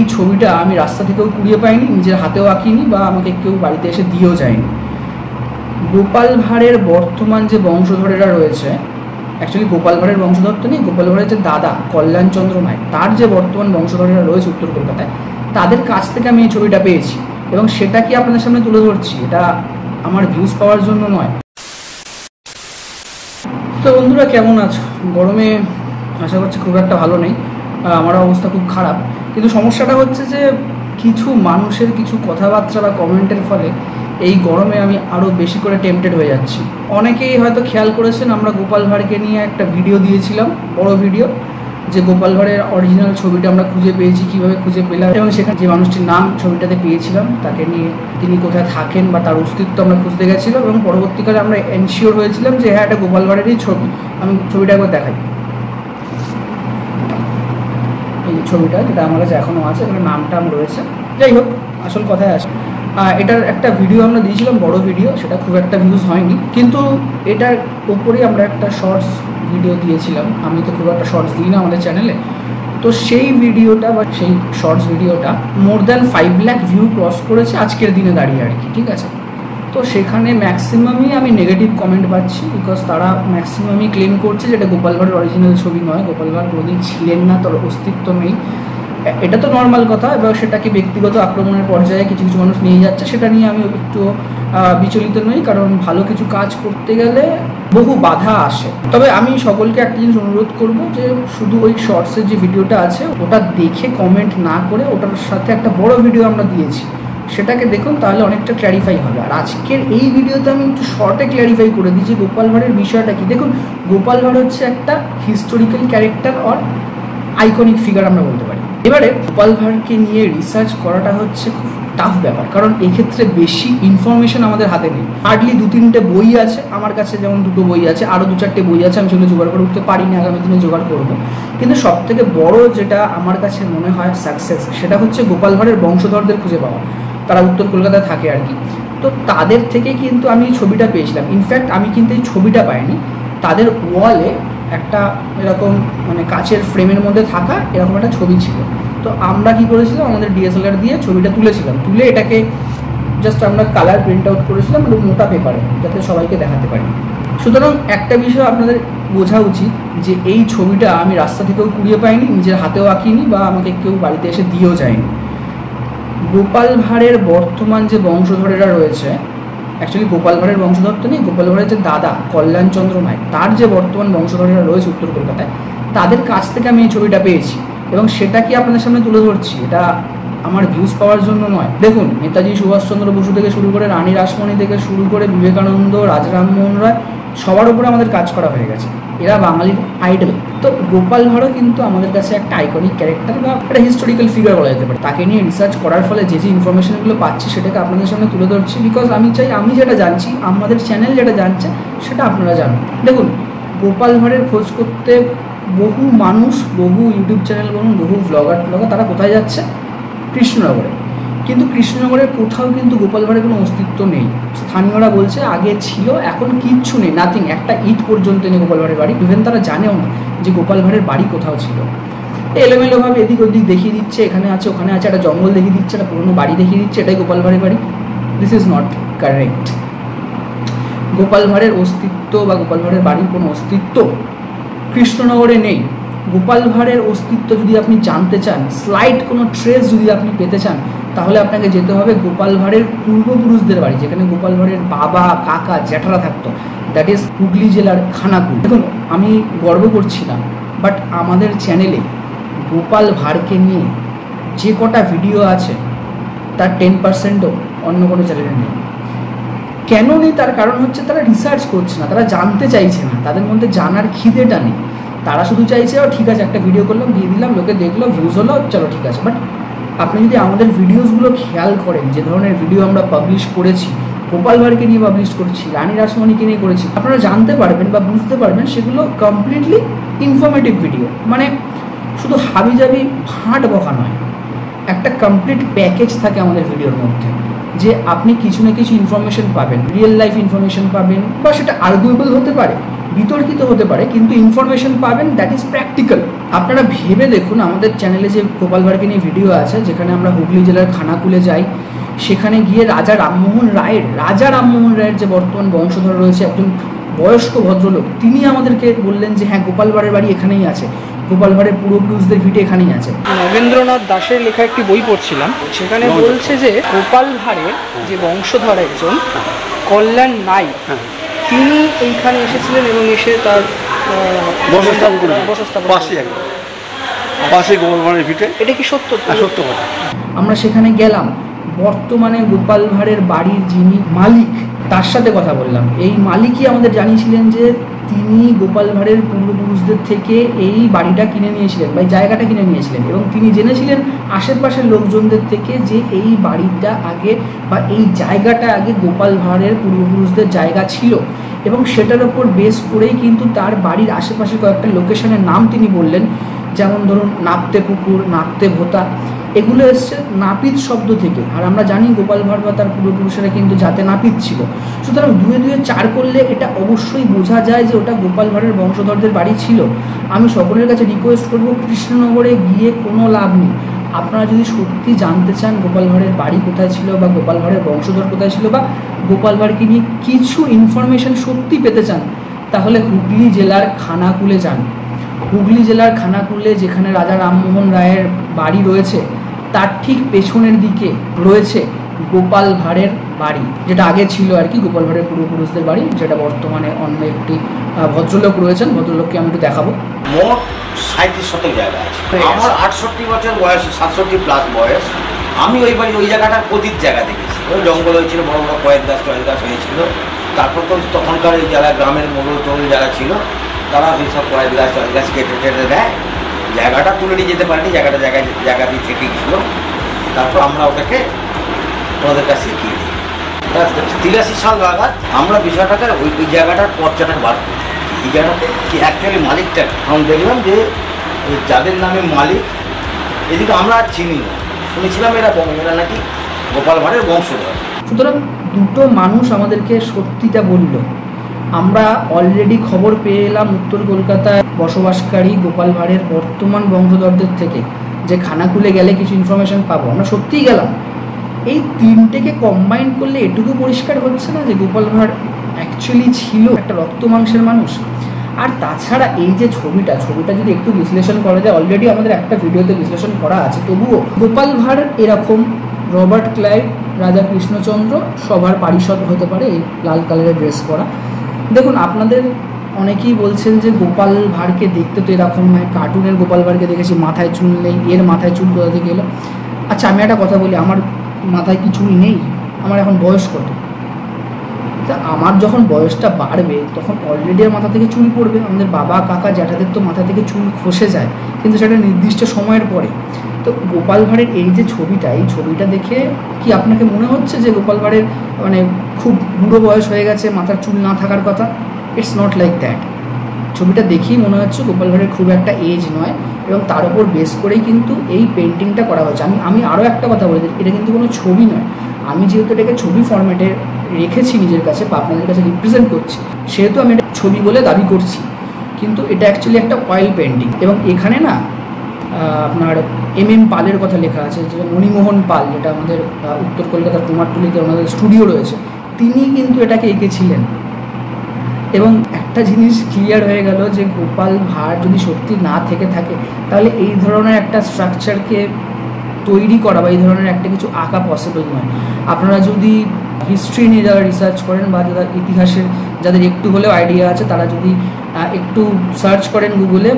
এই ছবিটা আমি রাস্তা থেকেও কুড়িয়ে পাইনি, নিজের হাতেও আঁকিনি বা আমাকে কেউ বাড়িতে এসে দিয়েও যায়নি। গোপাল ভাঁড়ের বর্তমান যে বংশধরেরা রয়েছে, অ্যাকচুয়ালি গোপাল ভাঁড়ের বংশধর তো নেই, গোপাল ভাঁড়ের যে দাদা কল্যাণচন্দ্র নায়ক, তার যে বর্তমান বংশধরেরা রয়েছে উত্তর কলকাতায়, তাদের কাছ থেকে আমি এই ছবিটা পেয়েছি এবং সেটা কি আপনাদের সামনে তুলে ধরছি। এটা আমার ভিউজ পাওয়ার জন্য নয়। তো বন্ধুরা, কেমন আছো? গরমে আশা করছি খুব একটা ভালো নেই, আমার অবস্থা খুব খারাপ। কিন্তু সমস্যাটা হচ্ছে যে কিছু মানুষের কিছু কথাবার্তা বা কমেন্টের ফলে এই গরমে আমি আরও বেশি করে টেম্পটেড হয়ে যাচ্ছি। অনেকেই হয়তো খেয়াল করেছেন, আমরা গোপাল ভাঁড়কে নিয়ে একটা ভিডিও দিয়েছিলাম, বড় ভিডিও, যে গোপাল ভাঁড়ের অরিজিনাল ছবিটা আমরা খুঁজে পেয়েছি, কীভাবে খুঁজে পেলাম, এবং সেখানে যে মানুষটির নাম ছবিটাতে পেয়েছিলাম তাকে নিয়ে তিনি কোথায় থাকেন বা তার অস্তিত্ব আমরা খুঁজতে গেছিলাম, এবং পরবর্তীকালে আমরা এনশিওর হয়েছিলাম যে হ্যাঁ, এটা গোপাল ভাঁড়েরই ছবি। আমি ছবিটা একবার দেখাই। এই ছবিটা, যেটা আমার কাছে এখনও আছে, এখানে নামটাম রয়েছে। যাই হোক, আসল কথায় আসে, এটার একটা ভিডিও আমরা দিয়েছিলাম, বড় ভিডিও, সেটা খুব একটা ভিউজ হয়নি, কিন্তু এটার উপরেই আমরা একটা শর্টস ভিডিও দিয়েছিলাম। আমি তো খুব একটা শর্টস দিই না আমাদের চ্যানেলে, তো সেই ভিডিওটা বা সেই শর্টস ভিডিওটা more than 5 lakh view cross করেছে আজকের দিনে দাঁড়িয়ে আর কি, ঠিক আছে। তো সেখানে ম্যাক্সিমামই আমি নেগেটিভ কমেন্ট পাচ্ছি, বিকজ তারা ম্যাক্সিমামই ক্লেম করছে যে এটা গোপাল ভাঁড়ের অরিজিনাল ছবি নয়, গোপাল ভাঁড় কোনোদিন ছিলেন না, তার অস্তিত্ব নেই। এটা তো নর্মাল কথা, এবার সেটাকে ব্যক্তিগত আক্রমণের পর্যায়ে কিছু কিছু মানুষ নিয়ে যাচ্ছে, সেটা নিয়ে আমি একটু বিচলিত নই, কারণ ভালো কিছু কাজ করতে গেলে বহু বাধা আসে। তবে আমি সকলকে একটা জিনিস অনুরোধ করব, যে শুধু ওই শর্টসের যে ভিডিওটা আছে ওটা দেখে কমেন্ট না করে, ওটার সাথে একটা বড় ভিডিও আমরা দিয়েছি, সেটাকে দেখুন, তাহলে অনেকটা ক্ল্যারিফাই হবে। আর আজকের এই ভিডিওতে আমি একটু শর্টে ক্ল্যারিফাই করে দিই যে গোপাল ভাঁড়ের বিষয়টা কি। দেখুন, গোপাল ভাঁড় হচ্ছে একটা historical character or iconic figure আমরা বলতে পারি। এবারে গোপাল ভাঁড়কে নিয়ে রিসার্চ করাটা হচ্ছে খুব টাফ ব্যাপার, কারণ এক্ষেত্রে বেশি ইনফরমেশন আমাদের হাতে নেই। হার্ডলি 2-3টে বই আছে আমার কাছে, যেমন 2টো বই আছে, আরও 2-4টে বই আছে, আমি সেগুলো জোগাড় করে উঠতে পারিনি, আগামী দিনে জোগাড় করবো। কিন্তু সবথেকে বড় যেটা আমার কাছে মনে হয় সাকসেস, সেটা হচ্ছে গোপাল ভাঁড়ের বংশধরদের খুঁজে পাওয়া। তারা উত্তর কলকাতায় থাকে আর কি, তো তাদের থেকে কিন্তু আমি ছবিটা পেয়েছিলাম। ইনফ্যাক্ট আমি কিন্তু এই ছবিটা পাইনি, তাদের ওয়ালে একটা এরকম মানে কাচের ফ্রেমের মধ্যে থাকা এরকম একটা ছবি ছিল। তো আমরা কি করেছিলাম, আমাদের ডিএসএলআর দিয়ে ছবিটা তুলেছিলাম, তুলে এটাকে জাস্ট আমরা কালার প্রিন্ট আউট করেছিলাম একটু মোটা পেপারে, যাতে সবাইকে দেখাতে পারি। সুতরাং একটা বিষয় আপনাদের বোঝা উচিত যে এই ছবিটা আমি রাস্তা থেকেও কুড়িয়ে পাইনি, নিজের হাতেও আঁকিনি বা আমাকে কেউ বাড়িতে এসে দিয়েও যায়নি। গোপাল ভাঁড়ের বর্তমান যে বংশধরেরা রয়েছে, অ্যাকচুয়ালি গোপাল ভাঁড়ের বংশধর তো নেই, গোপাল ভাঁড়ের যে দাদা কল্যাণচন্দ্র নায়ক, তার যে বর্তমান বংশধরেরা রয়েছে উত্তর কলকাতায়, তাদের কাছ থেকে আমি এই ছবিটা পেয়েছি এবং সেটা কি আপনাদের সামনে তুলে ধরছি। এটা আমার ভিউজ পাওয়ার জন্য নয়। দেখুন, নেতাজি সুভাষচন্দ্র বসু থেকে শুরু করে রানী রাসমণি থেকে শুরু করে বিবেকানন্দ, রাজা রামমোহন রায়, সবার উপরে আমাদের কাজ করা হয়ে গেছে, এরা বাঙালির আইডল। তো গোপাল ভাঁড়ও কিন্তু আমাদের কাছে একটা আইকনিক ক্যারেক্টার বা একটা হিস্টোরিক্যাল ফিগার বলা যেতে পারে। তাকে নিয়ে রিসার্চ করার ফলে যে যে ইনফরমেশনগুলো পাচ্ছি সেটাকে আপনাদের সামনে তুলে ধরছি, বিকজ আমি চাই আমি যেটা জানছি, আমাদের চ্যানেল যেটা জানছে সেটা আপনারা জানুন। দেখুন, গোপাল ভাঁড়ের খোঁজ করতে বহু মানুষ, বহু ইউটিউব চ্যানেল বলুন, বহু ব্লগার তারা কোথায় যাচ্ছে? কৃষ্ণনগরে। কিন্তু কৃষ্ণনগরের কোথাও কিন্তু গোপাল ভাঁড়ের কোনো অস্তিত্ব নেই। স্থানীয়রা বলছে আগে ছিল, এখন কিচ্ছু নেই, নাথিং। একটা ইট পর্যন্ত নেই গোপাল ভাঁড়ের বাড়ি, ইভেন তারা জানেও না যে গোপাল ভাঁড়ের বাড়ি কোথাও ছিল। এলোমেলোভাবে এদিক ওদিক দেখিয়ে দিচ্ছে, এখানে আছে ওখানে আছে, একটা জঙ্গল দেখিয়ে দিচ্ছে, একটা পুরোনো বাড়ি দেখিয়ে দিচ্ছে, এটাই গোপাল ভাঁড়ের বাড়ি। This is not correct. Gopal ভাঁড়ের অস্তিত্ব বা গোপাল ভাঁড়ের বাড়ির কোনো অস্তিত্ব কৃষ্ণনগরে নেই। গোপাল ভাঁড়ের অস্তিত্ব যদি আপনি জানতে চান, স্লাইট কোনো ট্রেস যদি আপনি পেতে চান, তাহলে আপনাকে যেতে হবে গোপাল ভাঁড়ের পূর্বপুরুষদের বাড়ি, যেখানে গোপাল ভাঁড়ের বাবা, কাকা, জ্যাঠারা থাকতো। দ্যাট ইজ হুগলি জেলার খানাকুল। দেখুন, আমি গর্ব করছি না, বাট আমাদের চ্যানেলে গোপাল ভাঁড়কে নিয়ে যে কটা ভিডিও আছে তার 10%ও অন্য কোনো চ্যানেলে নেই। কেন নেই? তার কারণ হচ্ছে তারা রিসার্চ করছে না, তারা জানতে চাইছে না, তাদের মধ্যে জানার খিদেটা নেই। তারা শুধু চাইছে ঠিক আছে, একটা ভিডিও করলাম, দিয়ে দিলাম, লোকে দেখলো, ভিউজ হলো, চলো ঠিক আছে। বাট আপনি যদি আমাদের ভিডিওসগুলো খেয়াল করেন, যে ধরনের ভিডিও আমরা পাবলিশ করেছি, গোপাল ভাঁড়কে নিয়ে পাবলিশ করেছি, রানী রাসমণিকে নিয়ে করেছি, আপনারা জানতে পারবেন বা বুঝতে পারবেন সেগুলো কমপ্লিটলি ইনফরমেটিভ ভিডিও। মানে শুধু হাবিজাবি ভাঁট বকা নয়, একটা কমপ্লিট প্যাকেজ থাকে আমাদের ভিডিওর মধ্যে, যে আপনি কিছু না কিছু ইনফরমেশন পাবেন, রিয়েল লাইফ ইনফরমেশন পাবেন, বা সেটা আর্গুয়েবল হতে পারে, বিতর্কিত হতে পারে, কিন্তু ইনফরমেশন পাবেন দ্যাট ইজ প্র্যাকটিক্যাল। আপনারা ভেবে দেখুন, আমাদের চ্যানেলে যে গোপাল ভাঁড়কে নিয়ে ভিডিও আছে, যেখানে আমরা হুগলি জেলার খানাকুলে যাই, সেখানে গিয়ে রাজা রামমোহন রায়ের যে বর্তমান বংশধর রয়েছে, একজন বয়স্ক ভদ্রলোক, তিনি আমাদেরকে বললেন যে হ্যাঁ, গোপাল ভাঁড়ের বাড়ি এখানেই আছে, গোপাল ভাঁড়ের পূর্বপুরুষদের ভিটে এখানেই আছে। নগেন্দ্রনাথ দাশের লেখা একটি বই পড়ছিলাম, সেখানে বলছে যে গোপাল ভাঁড়ের যে বংশধর একজন কল্যাণ নাইক, তিনি এইখানে এসেছিলেন এবং এসে তার পাশে গোপাল ভাঁড়ের ভিটে। এটা কি সত্য? সত্য কথা। আমরা সেখানে গেলাম, বর্তমানে গোপাল ভাঁড়ের বাড়ির যিনি মালিক তার সাথে কথা বললাম। এই মালিকই আমাদের জানিয়েছিলেন যে তিনি গোপাল ভাঁড়ের পূর্বপুরুষদের থেকে এই বাড়িটা কিনে নিয়েছিলেন বা জায়গাটা কিনে নিয়েছিলেন, এবং তিনি জেনেছিলেন আশেপাশের লোকজনদের থেকে যে এই বাড়িটা আগে বা এই জায়গাটা আগে গোপাল ভাঁড়ের পূর্বপুরুষদের জায়গা ছিল, এবং সেটার ওপর বেস করেই কিন্তু তার বাড়ির আশেপাশে কয়েকটা লোকেশনের নাম তিনি বললেন, যেমন ধরুন নাপতে পুকুর, নাপতে ভোতা, এগুলো এসছে নাপিত শব্দ থেকে। আর আমরা জানি গোপাল ভাঁড় বা তার পূর্বপুরুষেরা কিন্তু জাতে নাপিত ছিল। সুতরাং দুয়ে দুয়ে চার করলে এটা অবশ্যই বোঝা যায় যে ওটা গোপাল ভাঁড়ের বংশধরদের বাড়ি ছিল। আমি সকলের কাছে রিকোয়েস্ট করব, কৃষ্ণনগরে গিয়ে কোনো লাভ নেই। আপনারা যদি সত্যি জানতে চান গোপাল ভাঁড়ের বাড়ি কোথায় ছিল বা গোপাল ভাঁড়ের বংশধর কোথায় ছিল বা গোপাল ভাঁড়কে নিয়ে কিছু ইনফরমেশন সত্যি পেতে চান, তাহলে হুগলি জেলার খানাকুলে যান। হুগলি জেলার খানাকুলে যেখানে রাজা রামমোহন রায়ের বাড়ি রয়েছে, তার ঠিক পেছনের দিকে রয়েছে গোপাল ভাঁড়ের বাড়ি, যেটা আগে ছিল আর কি গোপাল ভাঁড়ের পূর্বপুরুষদের বাড়ি, যেটা বর্তমানে অন্য একটি ভদ্রলোক রয়েছেন। ভদ্রলোককে আমি একটু দেখাবো। মোট 37 শতক জায়গা আছে। আমার 68 বছর বয়স, 67 প্লাস বয়স। আমি ওই বাড়ি ওই জায়গাটার প্রতীক জায়গা দেখেছি। ওই জঙ্গল হয়েছিল, বড় বড় কয়েক গাছ হয়েছিল। তারপর তো তখনকার এই যারা গ্রামের মোড়ল টোল যারা ছিল, তারা ওই সব কয়েক গাছ কেটে টেটে দেয়, জায়গাটা তুলে নিয়ে যেতে পারেনি, জায়গাতেই থেকে গেছিল। তারপর আমরা ওটাকে ওদের কাছে গিয়ে দিই। 83 সাল নাগাদ আমরা বিষয়টাকে ওই জায়গাটার পর্চাটা বার করি। এই জায়গাতে কি অ্যাকচুয়ালি মালিকটা আমি দেখলাম যে যাদের নামে মালিক, এদিকে আমরা আর চিনি না, শুনেছিলাম এরা নাকি গোপাল ভাঁড়ের বংশধর। সুতরাং দুটো মানুষ আমাদেরকে সত্যিটা বলল। আমরা অলরেডি খবর পেয়ে এলাম উত্তর কলকাতায় বসবাসকারী গোপাল ভাঁড়ের বর্তমান বংশধরদের থেকে, যে খানাকুলে গেলে কিছু ইনফরমেশন পাবো। আমরা সত্যিই গেলাম। এই তিনটেকে কম্বাইন করলে এটুকু পরিষ্কার হচ্ছে না যে গোপাল ভাঁড় অ্যাকচুয়ালি ছিল একটা রক্ত মাংসের মানুষ। আর তাছাড়া এই যে ছবিটা যদি একটু বিশ্লেষণ করা যায়, অলরেডি আমাদের একটা ভিডিওতে বিশ্লেষণ করা আছে, তবুও গোপাল ভাঁড় এরকম রবার্ট ক্লাইভ, রাজা কৃষ্ণচন্দ্র সবার পারিষদ হতে পারে এই লাল কালারের ড্রেস পরা। দেখুন, আপনাদের অনেকেই বলছেন যে গোপাল ভাঁড়কে দেখতে তো এরকম নয়, কার্টুনের গোপাল ভাঁড়কে দেখেছি মাথায় চুল নেই, এর মাথায় চুল কোথা থেকে এলো? আচ্ছা, আমি একটা কথা বলি, আমার মাথায় কি চুল নেই? আমার এখন বয়স কত? তা আমার যখন বয়সটা বাড়বে তখন অলরেডি মাথা থেকে চুল পড়বে। আমাদের বাবা, কাকা, জ্যাঠাদের তো মাথা থেকে চুল খসে যায়, কিন্তু সেটা নির্দিষ্ট সময়ের পরে। তো গোপাল ভাঁড়ের এই যে ছবিটা, এই ছবিটা দেখে কি আপনাকে মনে হচ্ছে যে গোপাল ভাঁড়ের মানে খুব বুড়ো বয়স হয়ে গেছে, মাথার চুল না থাকার কথা? It's not like that. ছবিটা দেখেই মনে হচ্ছে গোপাল ভাঁড়ের খুব একটা এজ নয়, এবং তার উপর বেস করেই কিন্তু এই পেন্টিংটা করা হয়েছে। আমি আরও একটা কথা বলে দিই, এটা কিন্তু কোনো ছবি নয়। আমি যেহেতু এটাকে ছবি ফরম্যাটে রেখেছি নিজের কাছে বা আপনাদের কাছে রিপ্রেজেন্ট করছি, সেহেতু আমি এটা ছবি বলে দাবি করছি, কিন্তু এটা অ্যাকচুয়ালি একটা অয়েল পেন্টিং। এবং এখানে না আপনার MM পালের কথা লেখা আছে, যেটা মণিমোহন পাল, যেটা আমাদের উত্তর কলকাতার কুমারটুলিতে ওনাদের স্টুডিও রয়েছে, তিনি কিন্তু এটাকে এঁকেছিলেন। এবং একটা জিনিস ক্লিয়ার হয়ে গেল যে গোপাল ভাঁড় যদি সত্যি না থেকে থাকে, তাহলে এই ধরনের একটা স্ট্রাকচারকে তৈরি করা বা এই ধরনের একটা কিছু আঁকা পসিবল নয়। আপনারা যদি হিস্ট্রি নিয়ে যারা রিসার্চ করেন বা যারা ইতিহাসের যাদের একটু হলেও আইডিয়া আছে, তারা যদি একটু সার্চ করেন গুগলে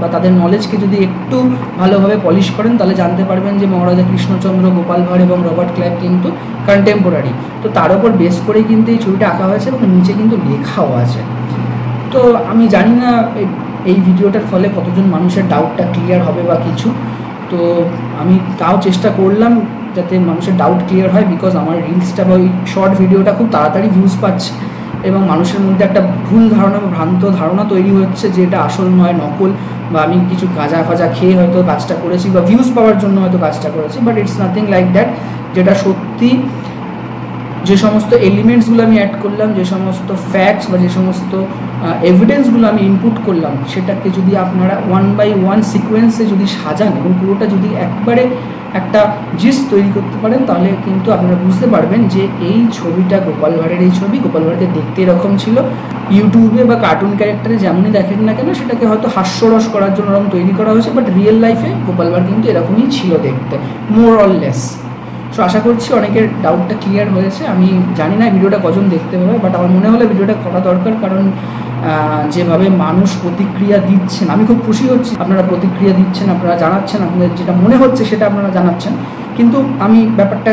বা তাদের নলেজকে যদি একটু ভালোভাবে পলিশ করেন, তাহলে জানতে পারবেন যে মহারাজা কৃষ্ণচন্দ্র, গোপাল ভাঁড় এবং রবার্ট ক্লাইভ কিন্তু কন্টেম্পোরারি। তো তার উপর বেস করেই কিন্তু এই ছবিটা আঁকা হয়েছে এবং নিচে কিন্তু লেখাও আছে। তো আমি জানি না এই ভিডিওটার ফলে কতজন মানুষের ডাউটটা ক্লিয়ার হবে বা কিছু, তো আমি তাও চেষ্টা করলাম যাতে মানুষের ডাউট ক্লিয়ার হয়, বিকজ আমার রিলসটা বা ওই শর্ট ভিডিওটা খুব তাড়াতাড়ি ভিউজ পাচ্ছে এবং মানুষের মধ্যে একটা ভুল ধারণা বা ভ্রান্ত ধারণা তৈরি হচ্ছে যে এটা আসল নয়, নকল, বা আমি কিছু গাঁজা ফাজা খেয়ে হয়তো কাজটা করেছি বা ভিউজ পাওয়ার জন্য হয়তো কাজটা করেছি। But it's nothing like that. যেটা সত্যি, যে সমস্ত এলিমেন্টসগুলো আমি অ্যাড করলাম, যে সমস্ত ফ্যাক্টস বা যে সমস্ত এভিডেন্সগুলো আমি ইনপুট করলাম সেটাকে যদি আপনারা 1 বাই 1 সিকোয়েন্সে যদি সাজান এবং পুরোটা যদি একবারে একটা জিস্ট তৈরি করতে পারেন, তাহলে কিন্তু আপনারা বুঝতে পারবেন যে এই ছবিটা গোপাল ভাঁড়ের এই ছবি। গোপাল ভাঁড়কে দেখতে এরকম ছিল, ইউটিউবে বা কার্টুন ক্যারেক্টারে যেমনই দেখেন না কেন সেটাকে হয়তো হাস্যরস করার জন্য এরকম তৈরি করা হয়েছে, বাট রিয়েল লাইফে গোপাল ভাঁড় কিন্তু এরকমই ছিল দেখতে, মোর অর লেস। সো আশা করছি অনেকের ডাউটটা ক্লিয়ার হয়েছে। আমি জানি না ভিডিওটা কজন দেখতে পাবে, বাট আমার মনে হলো ভিডিওটা করা দরকার, কারণ যেভাবে মানুষ প্রতিক্রিয়া দিচ্ছেন আমি খুব খুশি হচ্ছি। আপনারা প্রতিক্রিয়া দিচ্ছেন, আপনারা জানাচ্ছেন, আপনাদের যেটা মনে হচ্ছে সেটা আপনারা জানাচ্ছেন, কিন্তু আমি ব্যাপারটা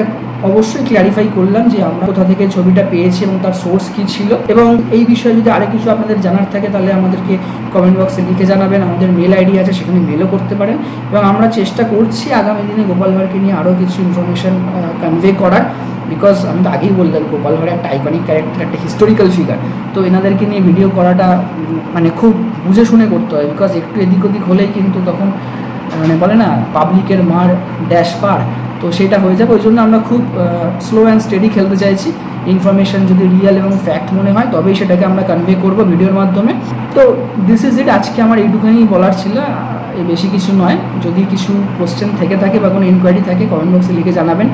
অবশ্যই ক্ল্যারিফাই করলাম যে আমরা কোথা থেকে ছবিটা পেয়েছি এবং তার সোর্স কী ছিল। এবং এই বিষয়ে যদি আরও কিছু আপনাদের জানার থাকে তাহলে আমাদেরকে কমেন্ট বক্সে লিখে জানাবেন। আমাদের মেল আইডি আছে, সেখানে মেলও করতে পারেন। এবং আমরা চেষ্টা করছি আগামী দিনে গোপাল ভাঁড়কে নিয়ে আরও কিছু ইনফরমেশান কনভে করার, বিকজ আমি তো আগেই বললাম গোপাল ভাঁড় একটা আইকনিক ক্যারেক্টার, একটা হিস্টোরিক্যাল ফিগার। তো এনাদেরকে নিয়ে ভিডিও করাটা মানে খুব বুঝে শুনে করতে হয়, বিকজ একটু এদিক ওদিক হলেই কিন্তু তখন মানে বলে না পাবলিকের মার ড্যাশ পার, তো সেটা হয়ে যাবে। ওই জন্য আমরা খুব স্লো অ্যান্ড স্টেডি খেলতে চাইছি। ইনফরমেশান যদি রিয়েল এবং ফ্যাক্ট মনে হয় তবেই সেটাকে আমরা কনভে করবো ভিডিওর মাধ্যমে। তো দিস ইজ ইট, আজকে আমার এইটুখানি বলার ছিল, বেশি কিছু নয়। যদি কিছু কোশ্চেন থেকে থাকে বা কোনো ইনকোয়ারি থাকে কমেন্ট বক্সে লিখে জানাবেন।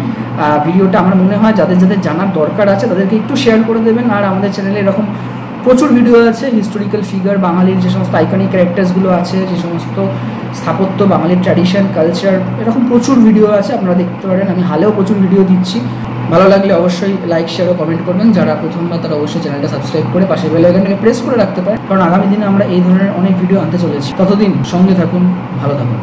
ভিডিওটা আমার মনে হয় যাদের যাদের জানার দরকার আছে তাদেরকে একটু শেয়ার করে দেবেন। আর আমাদের চ্যানেলে এরকম প্রচুর ভিডিও আছে, হিস্টোরিক্যাল ফিগার, বাঙালির যে সমস্ত আইকনিক ক্যারেক্টার্সগুলো আছে, যে সমস্ত স্থাপত্য, বাঙালির ট্র্যাডিশন, কালচার, এরকম প্রচুর ভিডিও আছে, আপনারা দেখতে পারেন। আমি হালেও প্রচুর ভিডিও দিচ্ছি। ভালো লাগলে অবশ্যই লাইক, শেয়ার ও কমেন্ট করবেন। যারা প্রথমবার তারা অবশ্যই চ্যানেলটা সাবস্ক্রাইব করে পাশে বেল আইকনটাকে প্রেস করে রাখতে পারেন, কারণ আগামী দিনে আমরা এই ধরনের অনেক ভিডিও আনতে চলেছি। ততদিন সঙ্গে থাকুন, ভালো থাকুন।